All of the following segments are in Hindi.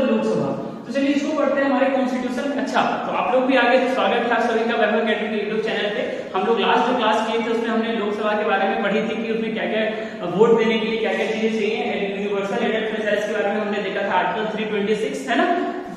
द लोकसभा। तो चलिए इसको पढ़ते हैं हमारे कॉन्स्टिट्यूशन। अच्छा, तो आप लोग भी आगे स्वागत है आप सभी का वैभव अकेडमी के यूट्यूब चैनल पे। हम लोग लास्ट जो क्लास किए थे उसमें हमने लोकसभा के बारे में पढ़ी थी कि उसमें क्या क्या वोट देने के लिए क्या क्या चीजें चाहिए, यूनिवर्सल एडेड प्रेसिडेंस के बारे में हमने देखा था, आर्टिकल 326 है ना।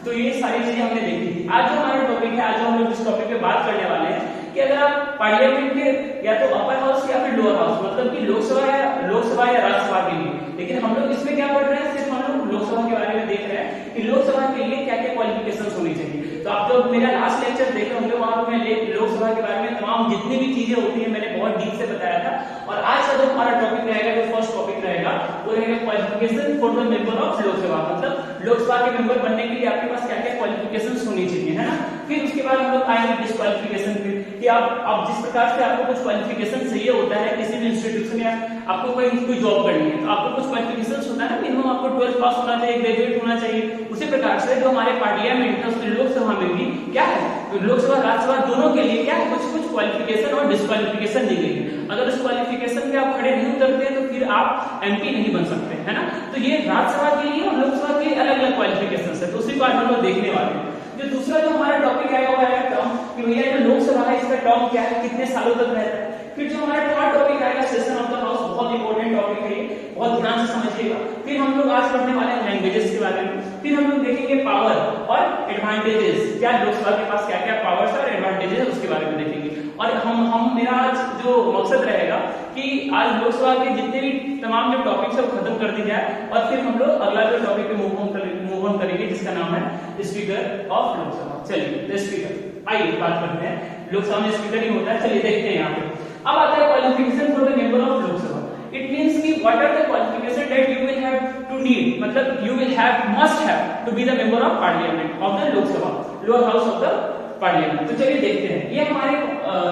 तो ये सारी चीजें हमने देखी थी। आज जो हमारा टॉपिक है, आज हम लोग इस टॉपिक पे बात करने वाले हैं कि अगर आप पार्लियामेंट के या तो अपर हाउस या फिर लोअर हाउस, मतलब कि लोकसभा या राज्यसभा के लिए, लेकिन हम लोग इसमें क्या पढ़ रहे हैं, सिर्फ हम लोग लोकसभा के बारे में देख रहे हैं कि लोकसभा के लिए क्या क्या क्वालिफिकेशंस होनी चाहिए। तो आप लोग मेरा लास्ट लेक्चर देखे होंगे, वहां पे मैं लोकसभा के बारे में तमाम जितनी भी चीजें होती है मैंने बहुत डीप से बताया था। और आज का जो हमारा टॉपिक रहेगा, जो फर्स्ट टॉपिक रहेगा वो रहेगा qualification for the member of Lok Sabha, मतलब लोकसभा के मेंबर बनने के लिए आपके पास क्या क्या क्वालिफिकेशंस होनी चाहिए, है ना। फिर उसके बाद हम लोग आएंगे डिस्क्वालिफिकेशन पे कि आप जिस प्रकार से आपको कुछ क्वालिफिकेशन चाहिए होता है किसी भी इंस्टीट्यूशन या आपको कोई जॉब करनी है, तो आपको कुछ क्वालिफिकेशंस होता है ना, मिनिमम आपको 12th पास होना चाहिए, ग्रेजुएट होना चाहिए। उसी प्रकार से जो हमारे पार्लियामेंट है उसमें लोकसभा में भी क्या है, तो लोकसभा राज्यसभा दोनों के लिए क्या है, कुछ क्वालिफिकेशन और डिस्क्वालिफिकेशन दी गई है। अगर उस क्वालिफिकेशन पे आप खड़े नहीं उतरते हैं तो फिर आप एमपी नहीं बन सकते, है ना। तो ये राज्यसभा के लिए और लोकसभा के लिए अलग अलग क्वालिफिकेशन है, तो उसी को आज हम लोग देखने वाले हैं। जो दूसरा जो हमारा टॉपिक है वो है टर्म, कि भैया जो लोकसभा है इसका टर्म क्या है, कितने सालों तक रहता है। फिर जो हमारा थर्ड टॉपिक आएगा सेशन ऑफ द हाउस, बहुत इंपॉर्टेंट टॉपिक है ये, बहुत ध्यान से समझिएगा। फिर हम लोग आज पढ़ने वाले हैं लैंग्वेजेस के बारे में। फिर हम लोग देखेंगे पावर और एडवांटेजेस, क्या लोकसभा के पास क्या क्या पावर्स और एडवांटेजेस उसके बारे में देखेंगे। और हम मेरा आज जो मकसद रहेगा कि आज लोकसभा के जितने भी तमाम जो टॉपिक्स है वो खत्म कर दी जाए और फिर हम लोग अगला जो टॉपिक पे मूव ऑन करेंगे जिसका नाम है स्पीकर ऑफ लोकसभा। चलिए स्पीकर, आइए बात करते हैं। लोकसभा में स्पीकर ही होता है, चलिए देखते हैं यहाँ पे। अब आता है qualification for the member of Lok Sabha. It means कि what are the qualification that you will have to need, मतलब you will have must have to be the member of parliament of the Lok Sabha, lower house of the parliament. तो चलिए देखते हैं। ये हमारे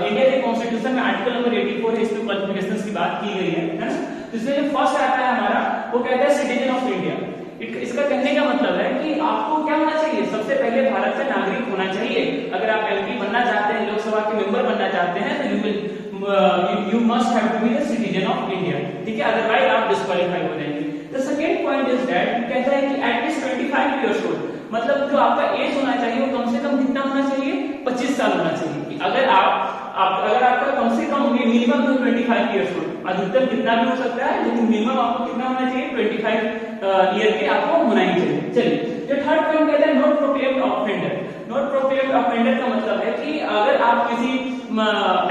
इंडिया के कॉन्स्टिट्यूशन में आर्टिकल नंबर 84 है, इसमें क्वालिफिकेशंस की बात की गई है ना। तो इसमें जो फर्स्ट आता है हमारा वो कहता है सिटीजन ऑफ इंडिया। इसका कहने का मतलब है कि आपको क्या होना चाहिए, सबसे पहले भारत का नागरिक होना चाहिए। अगर आप एमपी बनना चाहते हैं, लोकसभा के मेंबर बनना चाहते हैं, तो you must have to be the citizen of India, ठीक है, अदरवाइज आप डिस्क्वालीफाई हो जाएंगे। The second point is that कहता है कि एट लीस्ट 25 इयर्स ओल्ड, मतलब जो आपका एज होना चाहिए वो कम से कम कितना होना चाहिए, 25 साल होना चाहिए। अगर आपका कम से कम मिनिमम तो 25 इयर्स ओल्ड, अधिकतम कितना भी हो सकता है, लेकिन मिनिमम आपको कितना होना चाहिए, 25 ईयर के आपको होना ही चाहिए। चलिए जो थर्ड पॉइंट कहता है not proclaimed offender. Not proclaimed offender का मतलब है कि अगर आप किसी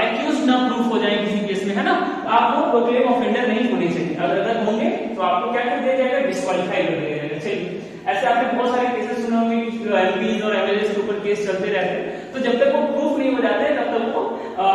एक्यूज ना प्रूफ हो जाए किसी केस में, है ना, आपको प्रोक्लेम ऑफेंडर नहीं होने चाहिए। अगर होंगे तो आपको क्या कर दिया जाएगा, डिस्क्वालीफाई कर दिया जाएगा। चलिए ऐसे आपने बहुत सारे केसेस सुने होंगे, एमपीज और एमएलए के ऊपर केस चलते रहते हैं, तो जब तक वो प्रूफ नहीं हो जाते तब तक वो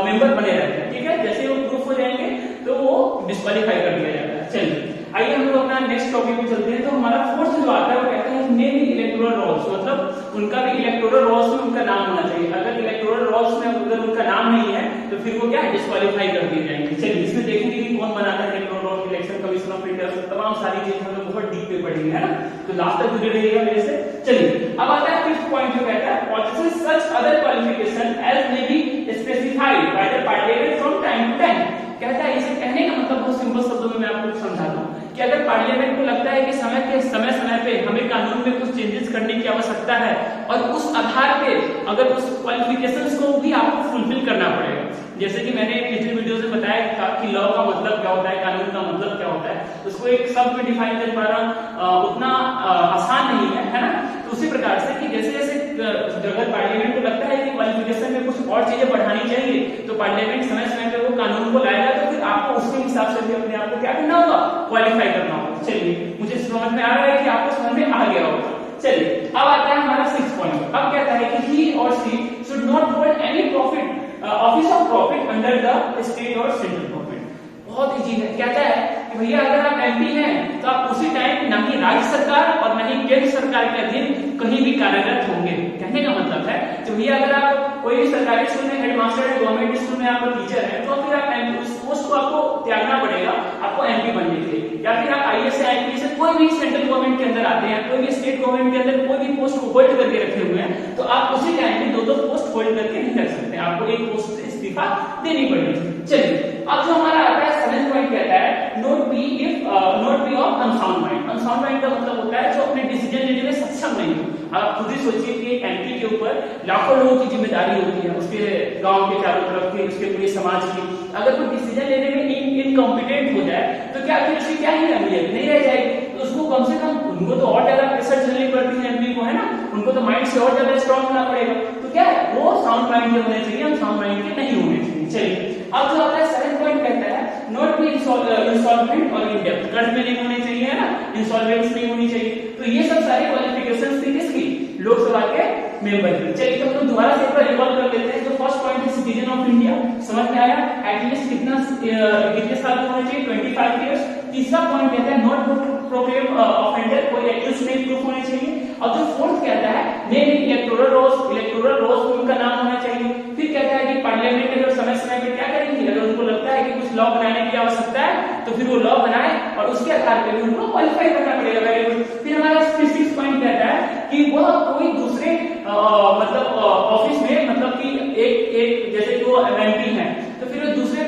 मेंबर बने रहते हैं, ठीक है। जैसे वो प्रूफ हो जाएंगे तो वो डिस्क्वालीफाई कर दिया जाएगा। चलिए आइए हम लोग अपना नेक्स्ट टॉपिक पे चलते हैं। तो हमारा फोर्थ जो आता है वो कहता है नेम इलेक्टोरल रोल्स, मतलब उनका भी इलेक्टोरल रोल्स में उनका नाम होना चाहिए। अगर इलेक्टोरल रोल्स में अगर उनका नाम नहीं है तो फिर वो क्या डिस्क्वालीफाई कर दिए जाएंगे। चलिए इसमें देखेंगे कि कौन बनाता है electoral roll, election commission of India, तमाम सारी चीजें हम लोग बहुत डीप पे पढ़ेंगे, है ना। तो लास्ट तक जुड़े रहिएगा मेरे से। चलिए अब आता है फिफ्थ पॉइंट जो कहता है possesses such other qualification as may be specified by the parliament from time to time। कहता है, इसे कहने का मतलब बहुत सिंपल शब्दों में मैं आपको समझाता हूँ कि अगर पार्लियामेंट को लगता है कि समय पे हमें कानून में कुछ चेंजेस करने की आवश्यकता है और उस आधार पे अगर उस क्वालिफिकेशंस को भी आपको फुलफिल करना पड़ेगा। जैसे कि मैंने पिछले वीडियो से बताया था कि लॉ का मतलब क्या होता है, कानून का मतलब क्या होता है, उसको एक शब्द में डिफाइन कर पाना उतना आसान नहीं है ना। तो उसी प्रकार से कि जैसे जैसे अगर पार्लियामेंट को लगता है कि क्वालिफिकेशन में कुछ और चीजें बढ़ानी चाहिए तो पार्लियामेंट समय समय पे वो कानून को लाएगा, तो फिर आपको उसके हिसाब से भी अपने आप को क्या करना होगा, क्वालिफाई करना होगा। चलिए मुझे समझ में आ रहा है कि आपको समझ में आ गया होगा। चलिए अब आता है हमारा 6th पॉइंट। अब कहता है कि ही और she should not hold any profit office of profit under the state और सेंट्रल गवर्नमेंट। बहुत इजी है, कहता है कि भैया अगर आप एमपी हैं तो आप उसी टाइम ना ही राज्य सरकार और ना ही केंद्र सरकार के अधीन कहीं भी कार्यरत होंगे। कहने का मतलब है कि भैया अगर आप कोई भी सरकारी स्कूल में हेडमास्टर है, गवर्नमेंट स्कूल में आप टीचर है, तो फिर आप उस पोस्ट को आपको त्यागना पड़ेगा आपको एमपी बनने के लिए। या फिर आप आईएएस या आईपीएस से कोई भी सेंट्रल गवर्नमेंट के अंदर आते हैं, कोई भी स्टेट गवर्नमेंट के अंदर कोई भी पोस्ट होल्ड करके रखे हुए हैं, तो आप उसी टाइम में दो पोस्ट होल्ड करके नहीं रख सकते, आपको एक पोस्ट से इस्तीफा देनी पड़ेगी। चलिए अब जो हमारा आता है 7th पॉइंट कहता है not be of unsound mind. Unsound mind का मतलब होता है जो अपने डिसीजन लेने में सक्षम नहीं नहीं हो। आप खुद ही सोचिए कि एक एमपी के ऊपर लाखों लोगों की जिम्मेदारी होती है, उसके गांव के चारों तरफ की, उसके पूरे समाज की। अगर कोई डिसीजन लेने में इनकॉम्पिटेंट हो जाए तो क्या फिर उसकी क्या ही अहमियत नहीं रह जाएगी। तो उसको कम से कम, उनको तो और ज्यादा रिसर्च करनी पड़ती है एमपी को, है ना, उनको तो माइंड से और ज्यादा स्ट्रॉन्ग होना पड़ेगा। तो क्या है, वो साउंड माइंड के होने चाहिए, हम साउंड माइंड के नहीं होने चाहिए। चलिए अब जो आता है 7 पॉइंट कहता है नॉट बी इंसॉल्वेंट और इन डेब्ट, कर्ज में नहीं होने चाहिए, है ना, इंसॉल्वेंस नहीं होनी चाहिए। तो ये सब सारी क्वालिफिकेशंस थी किसकी, लोकसभा के मेंबर की। चलिए तो हम लोग दोबारा से एक बार रिकॉल कर लेते हैं। जो फर्स्ट पॉइंट है सिटीजन ऑफ इंडिया, समझ में आया, एटलीस्ट कितने साल का होना चाहिए, 25 इयर्स। तीसरा पॉइंट कहता है नॉट प्रोक्लेम ऑफेंडर, कोई एक्यूज नहीं प्रूफ होने चाहिए। अब जो फोर्थ कहता है नेम इलेक्टोरल रोल्स उनका नाम होना चाहिए। फिर कहता है कि पार्लियामेंट अगर समय समय पर क्या करेंगे, अगर उनको लगता है कि कुछ लॉ बनाने की आवश्यकता है तो फिर वो लॉ बनाए और उसके आधार पर उनको क्वालिफाई करना पड़ेगा। Very good. फिर हमारा 6 पॉइंट कहता है कि वह कोई दूसरे मतलब ऑफिस में, मतलब कि एक जैसे कि वो एमपी है तो फिर वो दूसरे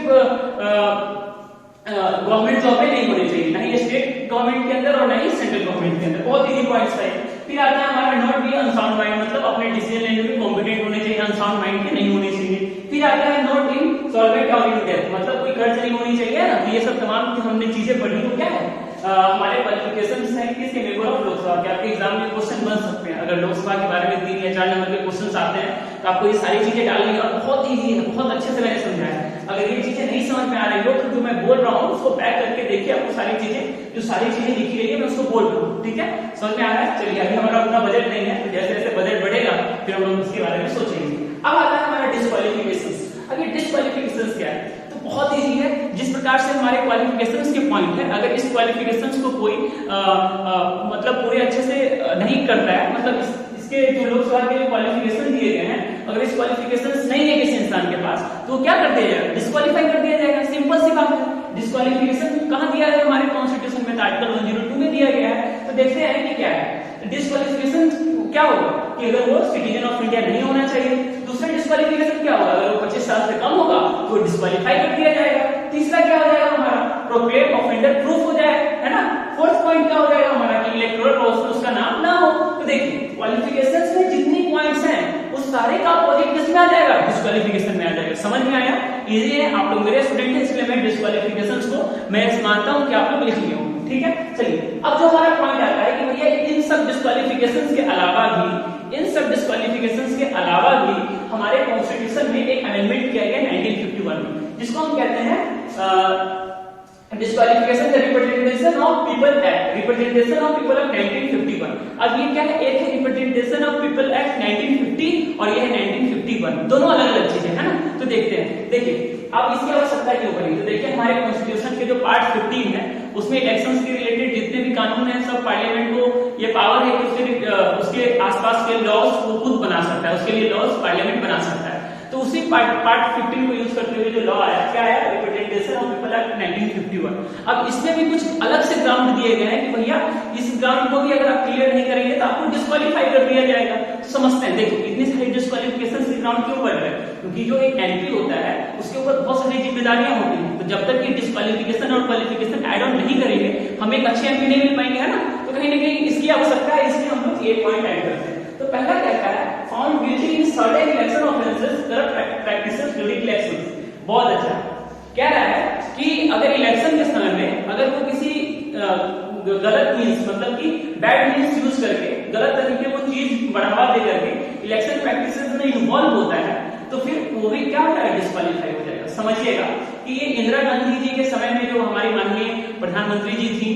गवर्नमेंट जॉब में नहीं होने चाहिए, ना ही स्टेट गवर्नमेंट के अंदर और ना ही सेंट्रल गवर्नमेंट के अंदर। बहुत इजी पॉइंट्स है। फिर आता है हमारा नॉट बी अनसाउंड माइंड, मतलब अपने डिसीजन लेने में कॉम्पिटेंट होने चाहिए, अनसाउंड माइंड के नहीं होने चाहिए। फिर आता है नॉट इन सॉल्वेंट और इन डेब्ट, मतलब कोई कर्ज नहीं होनी चाहिए ना। तो ये सब तमाम हमने चीजें पढ़ी तो क्या है, हमारे क्वालिफिकेशंस हैं किसके, मेंबर ऑफ लोकसभा के। आपके एग्जाम में क्वेश्चन बन सकते हैं, अगर लोकसभा के बारे में 3 या 4 नंबर के क्वेश्चंस आते हैं तो आपको ये सारी चीजें डालनी है। और बहुत इजी है, बहुत अच्छे से मैंने समझाया है। अगर ये चीजें नहीं समझ में आ रही हो तो जो मैं बोल रहा हूँ उसको बैक करके देखिए, आपको सारी चीजें लिखी गई है, मैं उसको बोल रहा हूँ, ठीक है, समझ में आ रहा है। चलिए अभी हमारा उतना बजट नहीं है, तो जैसे जैसे बजट बढ़ेगा फिर हम लोग उसके बारे में सोचेंगे। अब आता है हमारा डिस्क्वालिफिकेशंस। अब ये डिस्क्वालिफिकेशंस क्या है, तो बहुत इजी है। जिस प्रकार से हमारे क्वालिफिकेशंस के पॉइंट है, अगर इस क्वालिफिकेशंस को कोई मतलब पूरे अच्छे से नहीं करता है, मतलब इसके जो लोकसभा के क्वालिफिकेशन दिए गए हैं, अगर इस क्वालिफिकेशंस नहीं है किसी इंसान के पास तो क्या कर दिया जाएगा, डिस्क्वालीफाई कर दिया जाएगा। सिंपल सी बात है। डिस्क्वालिफिकेशन कहां दिया है, हमारे कॉन्स्टिट्यूशन में आर्टिकल 102 में दिया गया है। तो देखते हैं कि क्या है डिस्क्वालिफिकेशन। क्या होगा कि अगर वो सिटीजन ऑफ इंडिया नहीं होना चाहिए। दूसरा डिस्क्वालिफिकेशन क्या होगा, अगर वो 25 साल से कम होगा तो डिस्क्वालीफाई कर दिया जाएगा। तीसरा क्या हो जाएगा हमारा, प्रोक्लेम ऑफेंडर प्रूफ हो जाए, है ना। फोर्थ पॉइंट क्या हो जाएगा हमारा कि इलेक्टोरल रोल्स में उसका नाम ना हो। तो देखिए क्वालिफिकेशंस में जितनी पॉइंट्स हैं उस सारे का अपोजिट किस में आ जाएगा, डिस्क्वालिफिकेशन में आ जाएगा। समझ में आया, इजी है। आप लोग मेरे स्टूडेंट हैं इसलिए मैं डिस्क्वालिफिकेशंस को मैं मानता हूं कि आप लोग लिख लिए होंगे, ठीक है। चलिए अब जो हमारा पॉइंट आता है कि भैया इन सब डिस्क्वालिफिकेशंस के अलावा भी हमारे कॉन्स्टिट्यूशन में एक अमेंडमेंट किया गया 1951 में, जिसको हम कहते हैं disqualification representation of people act, representation of people act 1951। अब ये क्या है, एक है रिप्रेजेंटेशन ऑफ पीपल एक्ट 1950 और ये है 1951, दोनों अलग अलग चीजें है ना। तो देखते हैं, देखिए अब इसकी आवश्यकता क्यों पड़ी। तो देखिए हमारे कॉन्स्टिट्यूशन के जो पार्ट 15 है उसमें इलेक्शंस के रिलेटेड जितने भी कानून हैं सब पार्लियामेंट को ये पावर है कि उसके आसपास के लॉज वो खुद बना सकता है, उसके लिए लॉज पार्लियामेंट बना सकता है। तो उसी पार्ट 15 को यूज करते हुए जो लॉ आया, क्या आया, रिप्रेजेंटेशन ऑफ पीपल एक्ट 1951। अब इसमें भी कुछ अलग से ग्राउंड दिए गए हैं कि भैया इस ग्राउंड को भी अगर आप क्लियर नहीं करेंगे तो आपको डिस्क्वालीफाई कर दिया जाएगा। तो समझते हैं, देखिए इतनी सारी डिस्क्वालिफिकेशन के ग्राउंड क्यों पड़ रहे हैं, क्योंकि जो एक एमपी होता है उसके ऊपर बहुत सारी जिम्मेदारियां होती हैं। तो जब तक कि डिस्क्वालिफिकेशन और क्वालिफिकेशन ऐड ऑन नहीं करेंगे हम एक अच्छे एमपी नहीं मिल पाएंगे, है ना। तो कहीं ना कहीं इसकी आवश्यकता है, इसलिए हम लोग ये पॉइंट ऐड करते हैं। तो पहला कहता है found guilty in certain election offences, corrupt practices during elections. बहुत अच्छा कह रहा है कि अगर इलेक्शन के समय में अगर वो किसी गलत मीन्स, मतलब कि बैड मीन्स यूज करके, गलत तरीके को चीज बढ़ावा दे करके इलेक्शन प्रैक्टिसेस में इन्वॉल्व होता है तो फिर वो भी क्या होता है, डिस्क्वालीफाई हो जाएगा। समझिएगा कि ये इंदिरा गांधी जी के समय में जो हमारी माननीय प्रधानमंत्री जी थी,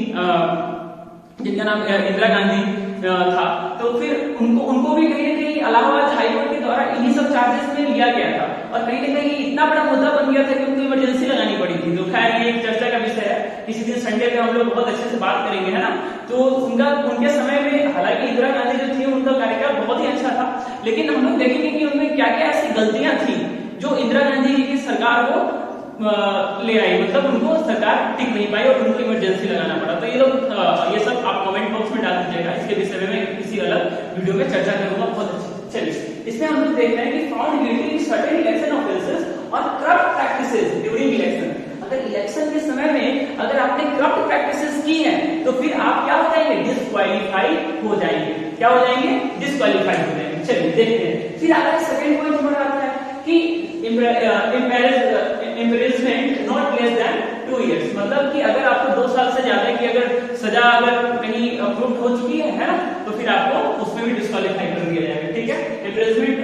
जिनका नाम इंदिरा गांधी था, तो फिर उनको भी कहीं ना कहीं इलाहाबाद हाईकोर्ट के द्वारा इन्हीं सब चार्जेस में लिया गया था और कहीं ना कहीं इतना बड़ा मुद्दा बन गया था कि उनको इमरजेंसी लगानी पड़ी थी। तो खैर ये एक चर्चा का विषय है, किसी दिन संडे पे हम लोग बहुत अच्छे से बात करेंगे, है ना। तो उनके समय में हालांकि इंदिरा गांधी जो थी उनका कार्यकाल बहुत ही अच्छा था, लेकिन हम लोग देखेंगे कि उनमें क्या क्या ऐसी गलतियां थी जो इंदिरा गांधी जी की सरकार को ले आई, मतलब उनको सरकार टिक नहीं पाई और उनको इमरजेंसी लगाना पड़ा। तो ये सब आप कमेंट बॉक्स में डाल दीजिएगा, इसके विषय में मैं किसी अलग वीडियो में चर्चा करूंगा। बहुत अच्छी। चलिए इसमें हम लोग देखते हैं कि found guilty in certain election offences और करप्ट प्रैक्टिसेस ड्यूरिंग इलेक्शन। अगर इलेक्शन के समय में अगर आपने करप्ट प्रैक्टिसेस की हैं तो फिर आप क्या हो जाएंगे, डिस्क्वालीफाई हो जाएंगे। क्या हो जाएंगे, डिस्क्वालीफाई हो जाएंगे। चलिए देखते हैं। फिर आता है सेकंड पॉइंट हमारा आता है कि imprisonment not less than 2 years, मतलब कि अगर आपको 2 साल से ज्यादा की अगर सजा अगर कहीं अप्रूव हो चुकी है ना, तो फिर आपको उसमें भी डिस्क्वालीफाई कर दिया जाएगा। ठीक है, imprisonment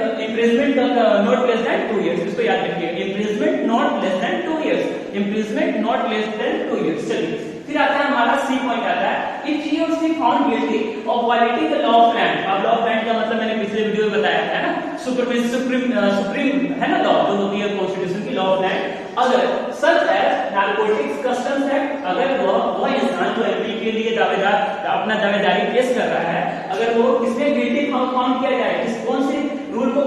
not less than 2 years, इसको याद रखिए, imprisonment not less than 2 years, imprisonment not less than 2 years. चलिए फिर आता है हमारा सी पॉइंट आता है, इफ ही और she found guilty of violating the law of land. अब लॉ ऑफ लैंड का मतलब मैंने पिछले वीडियो में बताया है ना, सुप्रीम है ना लॉ जो होती है कॉन्स्टिट्यूशन की, लॉ ऑफ लैंड। अगर such as narcotics customs act, अगर वह इंसान जो एमपी के लिए दावेदार अपना दावेदारी पेश कर रहा है, अगर वो किसमें गिल्टी फाउंड किया जाए, किस कौन से रूल को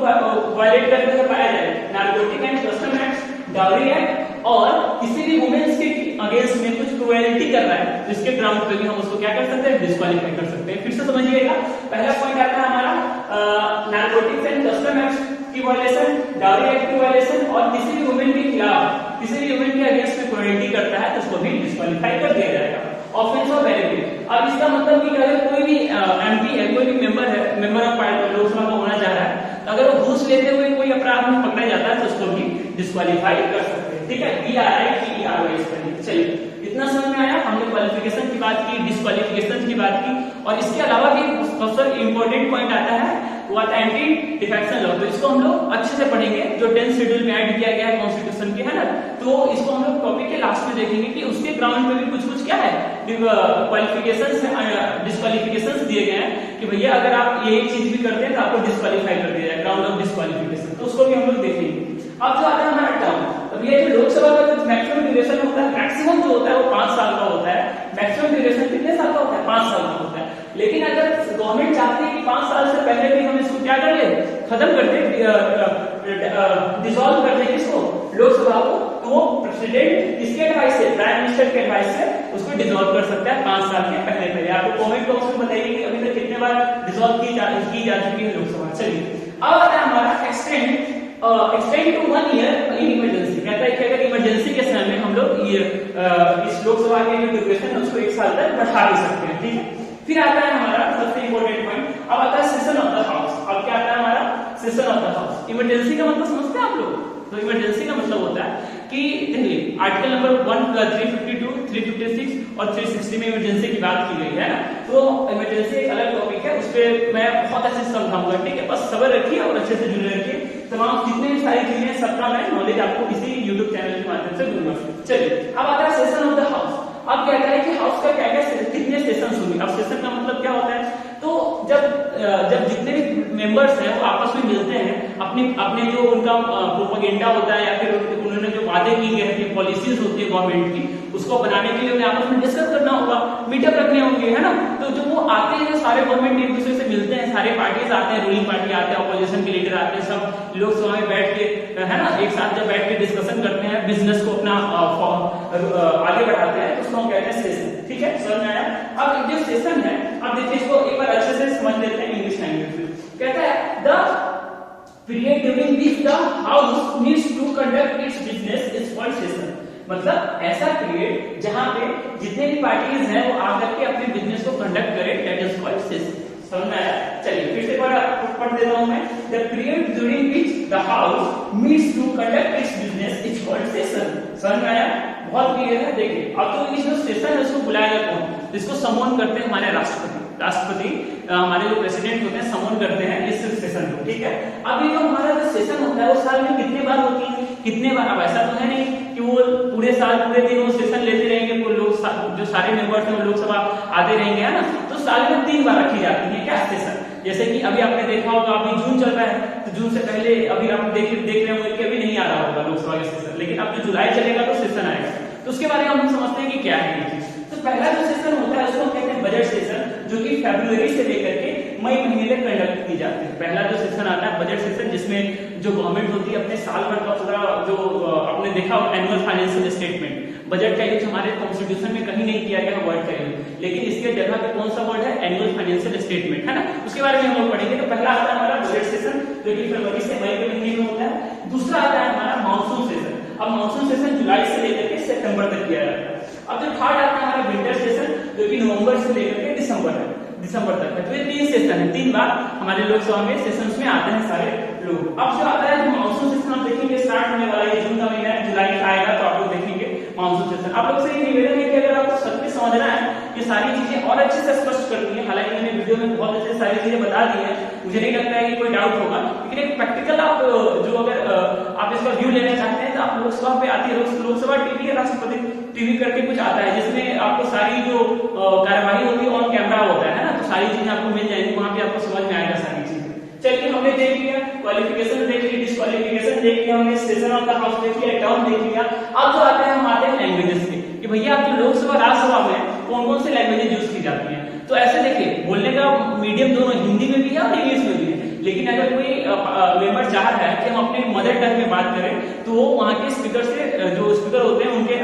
वायलेट करने से पाया जाए, narcotic and custom act, dowry act, और किसी भी वुमेन्स के अगेंस्ट में कुछ क्रुएलिटी कर रहा है, जिसके ग्राउंड पे भी हम उसको क्या कर सकते हैं, डिस्क्वालीफाई कर सकते हैं। फिर से समझिएगा, पहला पॉइंट आता है हमारा नारकोटिक्स एंड कस्टम एक्ट की वायलेशन, डाउरी एक्ट की वायलेशन, और किसी भी वुमेन के खिलाफ, किसी भी वुमेन के अगेंस्ट में क्रुएलिटी करता है तो उसको भी डिस्क्वालीफाई कर दिया जाएगा। ऑफेंस ऑफ बेनिफिट, अब इसका मतलब कि अगर कोई भी एमपी है, कोई भी मेंबर है, मेंबर ऑफ पार्लियामेंट लोकसभा का होना चाह रहा है, तो अगर वो घूस लेते हुए कोई अपराध में पकड़ा जाता है तो उसको भी डिस्क्वालीफाई कर सकते हैं। ठीक है, BRITERY इसका। चलिए इतना समझ में आया, हमने क्वालिफिकेशन की बात की, डिस्क्वालिफिकेशन की बात की, और इसके अलावा भी सबसे इंपॉर्टेंट पॉइंट आता है वो आता है एंटी डिफेक्शन लॉ। तो इसको हम लोग अच्छे से पढ़ेंगे, जो 10th शेड्यूल में ऐड किया गया है कॉन्स्टिट्यूशन के, है ना, तो इसको हम लोग टॉपिक के लास्ट में देखेंगे कि उसके ग्राउंड पे भी कुछ कुछ क्या है, क्वालिफिकेशंस डिस्क्वालिफिकेशंस दिए गए हैं कि भैया अगर आप ये चीज भी करते हैं तो आपको डिस्क्वालीफाई कर दिया जाए, ग्राउंड ऑफ डिस्क्वालिफिकेशन, तो उसको भी हम लोग देखेंगे। अब जो आता है हमारा टर्म, अब ये जो लोकसभा का जो मैक्सिमम ड्यूरेशन होता है, मैक्सिमम जो होता है वो 5 साल का होता है, मैक्सिमम ड्यूरेशन कितने साल का होता है, 5 साल का होता है। लेकिन अगर गवर्नमेंट चाहती है कि 5 साल से पहले भी हम इसको क्या कर ले, खत्म कर दे, डिसॉल्व कर दे इसको, लोकसभा को, तो वो प्रेसिडेंट किसके एडवाइस से, प्राइम मिनिस्टर के एडवाइस से उसको डिसॉल्व कर सकता है 5 साल के पहले। आपको कमेंट बॉक्स में बताइए कि अभी तक कितने बार डिसॉल्व की जा चुकी है लोकसभा। चलिए अब आता है हमारा extend to 1 year in emergency. कहता है कि अगर इमरजेंसी के समय में हम लोग ये इस लोकसभा के जो ड्यूरेशन है उसको 1 साल तक बढ़ा भी सकते हैं। ठीक है, फिर आता है हमारा सबसे इंपॉर्टेंट पॉइंट, अब आता है सेशन ऑफ द हाउस। अब क्या आता है हमारा session of the house. Emergency का मतलब समझते हैं आप लोग? तो इमरजेंसी का मतलब होता है कि देखिए आर्टिकल नंबर 352, 356 और 360 में इमरजेंसी की बात की गई है ना, तो इमरजेंसी एक अलग टॉपिक है, उस पर मैं बहुत अच्छे से समझाऊंगा। ठीक है, बस सब्र रखिए और अच्छे से जुड़े रखिए, तमाम जितने भी सारी चीजें सबका मैं नॉलेज आपको किसी यूट्यूब चैनल के माध्यम से दूंगा। चलिए अब आता है सेशन ऑफ द हाउस। अब कहता है कि हाउस का क्या क्या कितने सेशन होंगे। अब सेशन का मतलब क्या होता है, तो जब जितने भी मेंबर्स हैं वो आपस में मिलते हैं, अपने जो उनका प्रोपेगेंडा होता है या फिर उन्होंने जो वादे की गए हैं, पॉलिसीज होती है गवर्नमेंट की, उसको बनाने के लिए उन्हें आपस में डिस्कस करना होगा, मीटअप रखने होंगे, है ना। तो जो वो आते हैं, जो सारे गवर्नमेंट एक दूसरे से मिलते हैं, सारे पार्टीज आते हैं, रूलिंग पार्टी आते हैं, ऑपोजिशन के लीडर आते हैं, सब लोकसभा में बैठ के, है ना, एक साथ जब बैठ के डिस्कशन करते हैं, बिजनेस को अपना आगे बढ़ाते हैं, तो उसको हम कहते हैं सेशन। ठीक है, समझ में आया? अब जो सेशन है, अब देखिए इसको एक बार अच्छे से समझ लेते हैं इंग्लिश लैंग्वेज में। कहता है the period during which the house needs to conduct its business is called session. मतलब ऐसा पीरियड जहां पे जितने भी पार्टीज हैं वो आकर के अपने बिजनेस को कंडक्ट करें, दैट इज कॉल्ड सेशन। समझ में आया? चलिए फिर से पढ़ देता हूं मैं। The period during which the house needs to conduct its business is called session. समझ में आया? बहुत क्लियर है। देखिए अब तो इस जो सेशन है उसको बुलाया जाता है, इसको समोन करते हैं हमारे राष्ट्रपति हमारे जो प्रेसिडेंट होते हैं, समोन करते हैं इस सेशन को। ठीक है, अब ये जो हमारा जो सेशन होता है वो साल में कितने बार होती है, कितने बार? अब ऐसा तो है नहीं कि वो पूरे साल पूरे दिन वो सेशन लेते रहेंगे, वो लोग जो सारे मेंबर्स हैं वो लोकसभा आते रहेंगे, है ना। तो साल में 3 बार रखी जाती है क्या सेशन। जैसे कि अभी आपने देखा होगा, अभी जून चल रहा है, तो जून से पहले अभी आप देख रहे होंगे कि अभी नहीं आ रहा होगा लोकसभा का सेशन, लेकिन अब जो जुलाई चलेगा तो सेशन आएगा। तो उसके बारे में हम समझते हैं कि क्या है ये चीज। तो पहला जो सेशन होता है उसको कहते हैं बजट सेशन, जो कि फरवरी से लेकर के मई महीने तक कंडक्ट की जाती है। पहला जो सेशन आता है बजट सेशन, जिसमें जो गवर्नमेंट होती है अपने साल भर का पूरा जो आपने देखा एनुअल फाइनेंशियल स्टेटमेंट, बजट का यूज हमारे कॉन्स्टिट्यूशन में कहीं नहीं किया गया वर्ड का यूज, लेकिन इसके जगह पे कौन सा वर्ड है, एनुअल फाइनेंशियल स्टेटमेंट, है ना। उसके बारे में हम लोग पढ़ेंगे। तो पहला आता है हमारा बजट सेशन, जो कि फरवरी से मई के महीने में होता है। दूसरा आता है हमारा मानसून सेशन। अब मानसून सेशन जुलाई से लेकर के सितंबर तक किया जाता है। अब जो थर्ड आता है हमारा विंटर सेशन, जो कि नवंबर से लेकर के दिसंबर तक है। तो ये 3 सेशन है, 3 बार हमारे लोकसभा में सेशंस में आते हैं सारे लोग। अब जो आता है जो मानसून सेशन आप देखेंगे स्टार्ट होने वाला है, जून का महीना है, जुलाई का आएगा, तो आप लोग देखेंगे मानसून सेशन। आप लोग से ये निवेदन है कि अगर आपको सब कुछ समझना है, ये सारी चीजें और अच्छे से स्पष्ट करनी है, हालांकि मैंने वीडियो में बहुत अच्छे सारी चीजें बता दी है, मुझे नहीं लगता है कि कोई डाउट होगा, लेकिन एक प्रैक्टिकल आप जो अगर आप इसका व्यू लेना चाहते हैं तो आप लोकसभा पे आती है, लोकसभा टीवी या राष्ट्रपति टीवी करके कुछ आता है, जिसमें आपको सारी जो कार्यवाही होती है ऑन कैमरा होता है ना, तो सारी चीजें आपको मिल जाएंगी, वहां पे आपको समझ में आएगा सारी चीजें। चलिए हमने देख लिया, क्वालिफिकेशन देख ली, डिस्क्वालिफिकेशन देख लिया, हमने सेशन ऑफ द हाउस देख लिया, टर्म देख लिया। अब जो आते हैं हम आते हैं लैंग्वेजेस के, कि भैया आप जो लोकसभा राज्यसभा में कौन कौन से लैंग्वेजेस यूज की जाती हैं। तो ऐसे देखिए, बोलने का मीडियम दोनों हिंदी में भी है और इंग्लिश में भी है, लेकिन अगर कोई मेंबर चाह रहा है कि हम अपने मदर टंग में बात करें, तो वो वहां के स्पीकर से, जो स्पीकर होते हैं उनके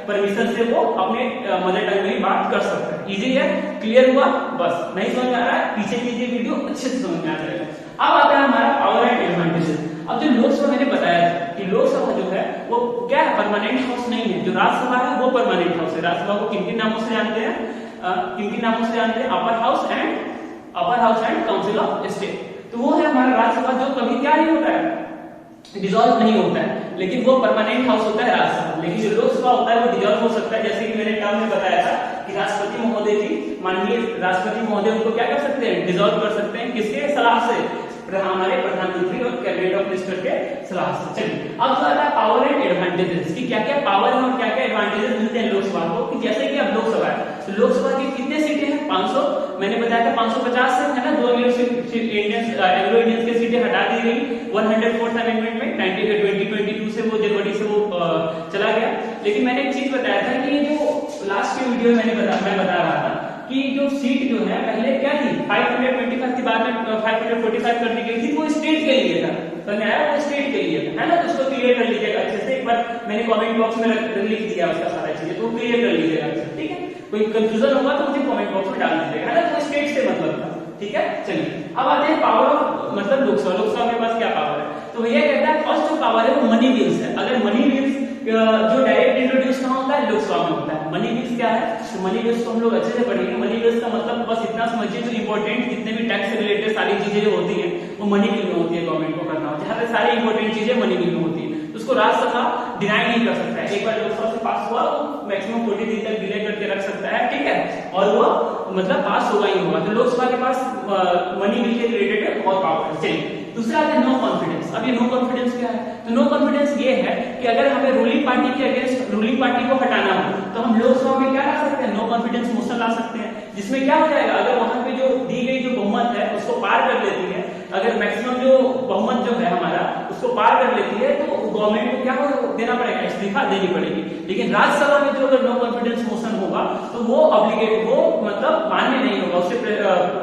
परमिशन से वो अपने मदर टंग में बात कर सकते हैं। इजी है, क्लियर हुआ? बस नहीं समझ में आ रहा है पीछे कीजिए वीडियो, अच्छे से समझ में आ जाएगा। अब आता है हमारा पावर एंड एडवांटेजेस। अब जो लोकसभा मैंने बताया था कि लोकसभा जो है वो क्या है, परमानेंट हाउस नहीं है, जो राज्यसभा है वो परमानेंट हाउस है। राज्यसभा को किन किन नामों से जानते हैं, upper house and council of state. तो वो है हमारा राज्यसभा, जो कभी क्या नहीं होता है, डिसॉल्व नहीं होता है, लेकिन वो परमानेंट हाउस होता है राज्यसभा। लेकिन जो लोकसभा होता है वो डिसॉल्व हो सकता है, जैसे कि मैंने टर्म में बताया था कि राष्ट्रपति महोदय जी, माननीय राष्ट्रपति महोदय उनको क्या कर सकते हैं, डिसॉल्व कर सकते हैं, किसके सलाह से, हमारे प्रधानमंत्री और कैबिनेट ऑफ मिनिस्टर के सलाह से। चलिए अब जो आता है पावर एंड एडवांटेजेस, कि क्या क्या पावर है और क्या क्या एडवांटेजेस मिलते हैं लोकसभा को। कि जैसे कि अब लोकसभा है, तो लोकसभा की कितने सीटें हैं, 500, मैंने बताया था 550 से, है ना, 2 एंग्लो इंडियंस की सीटें हटा दी गई 104th अमेंडमेंट में, 2022 से, वो जनवरी से वो चला गया। लेकिन मैंने एक चीज बताया था कि जो लास्ट के वीडियो में मैं बता रहा था कि जो सीट जो है पहले क्या थी, 525 थी, बाद में 545 कर दी गई थी, वो स्टेट के लिए था, समझ आया, वो स्टेट के लिए था, है ना। तो उसको क्लियर कर लीजिएगा अच्छे से, एक बार मैंने कमेंट बॉक्स में लिख दिया उसका सारा चीजें, तो क्लियर कर लीजिएगा अच्छे से, ठीक है। कोई कंफ्यूजन होगा तो मुझे कमेंट बॉक्स में डाल दीजिएगा, है ना। तो स्टेट से मतलब था, ठीक है। चलिए अब आते हैं पावर ऑफ मतलब लोकसभा के पास क्या पावर है। तो भैया कहता है फर्स्ट जो पावर है वो मनी बिल्स है। अगर मनी बिल्स जो डायरेक्ट इंट्रोड्यूस कहाँ होता है, लोकसभा में होता है। मनी बिल्स क्या है, तो मनी बिल्स को हम लोग अच्छे से पढ़ेंगे। मनी बिल्स का मतलब बस इतना समझिए, जो इंपॉर्टेंट जितने भी टैक्स से रिलेटेड सारी चीजें जो होती है वो मनी बिल में होती है, गवर्नमेंट को करना होता है, जहाँ पे सारी इंपॉर्टेंट चीजें मनी बिल में होती है। उसको राज्यसभा डिनाई नहीं कर सकता है, एक बार लोकसभा से पास हुआ मैक्सिमम 40 दिन तक डिले करके रख सकता है, ठीक है, और वो मतलब पास होगा ही होगा। तो लोकसभा के पास मनी बिल के रिलेटेड बहुत पावर है। चलिए दूसरा आता है नो कॉन्फिडेंस। अब ये नो कॉन्फिडेंस क्या है, तो नो कॉन्फिडेंस ये है कि अगर हमें रूलिंग पार्टी के अगेंस्ट रूलिंग पार्टी को हटाना हो तो हम लोकसभा में क्या ला सकते हैं, नो कॉन्फिडेंस मोशन ला सकते हैं, जिसमें क्या हो जाएगा, अगर वहां पे जो दी गई जो बहुमत है उसको पार कर लेती है, अगर मैक्सिमम जो बहुमत जो है हमारा उसको पार कर लेती है, तो गवर्नमेंट को क्या देना पड़ेगा, इस्तीफा देनी पड़ेगी। लेकिन राज्यसभा में जो अगर नो कॉन्फिडेंस मोशन होगा तो वो ऑब्लिगेट, वो मतलब मान्य नहीं होगा, उससे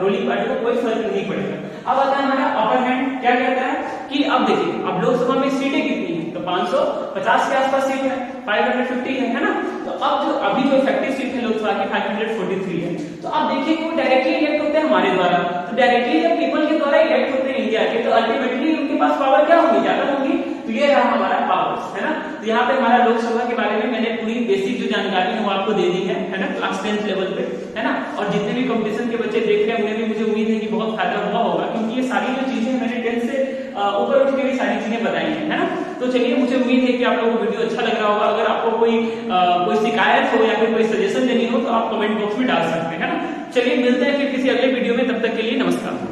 रूलिंग पार्टी को कोई फर्क नहीं पड़ेगा। अब आता है हमारा अपर हैंड, क्या कहता है कि अब देखिए, अब लोकसभा में सीटें कितनी है, तो 550 के आसपास सीट है, 550 है ना। तो अब जो अभी जो इफेक्टिव सीट है लोकसभा की 543 है। तो अब देखिए वो डायरेक्टली इलेक्ट होते हैं हमारे द्वारा, तो डायरेक्टली जब पीपल के द्वारा इलेक्ट होते हैं इंडिया के, तो अल्टीमेटली उनके पास पावर क्या होगी, ज्यादा होगी। तो ये रहा हमारा पावर्स, है ना। तो यहाँ पे हमारा लोकसभा के बारे में मैंने पूरी बेसिक जो जानकारी है वो आपको दे दी है ना, क्लास 10th लेवल पे, है ना। और जितने भी कंपटीशन के बच्चे देख रहे हैं उन्हें भी मुझे उम्मीद है कि बहुत फायदा हुआ होगा, क्योंकि ये सारी जो चीजें मैंने 10th से ऊपर उठ के भी सारी चीजें बताई है ना। तो चलिए मुझे उम्मीद है कि आप लोगों को वीडियो अच्छा लग रहा होगा। अगर आपको कोई शिकायत हो या फिर कोई सजेशन देनी हो तो आप कमेंट बॉक्स में डाल सकते हैं, है ना। चलिए मिलते हैं फिर किसी अगले वीडियो में, तब तक के लिए नमस्कार।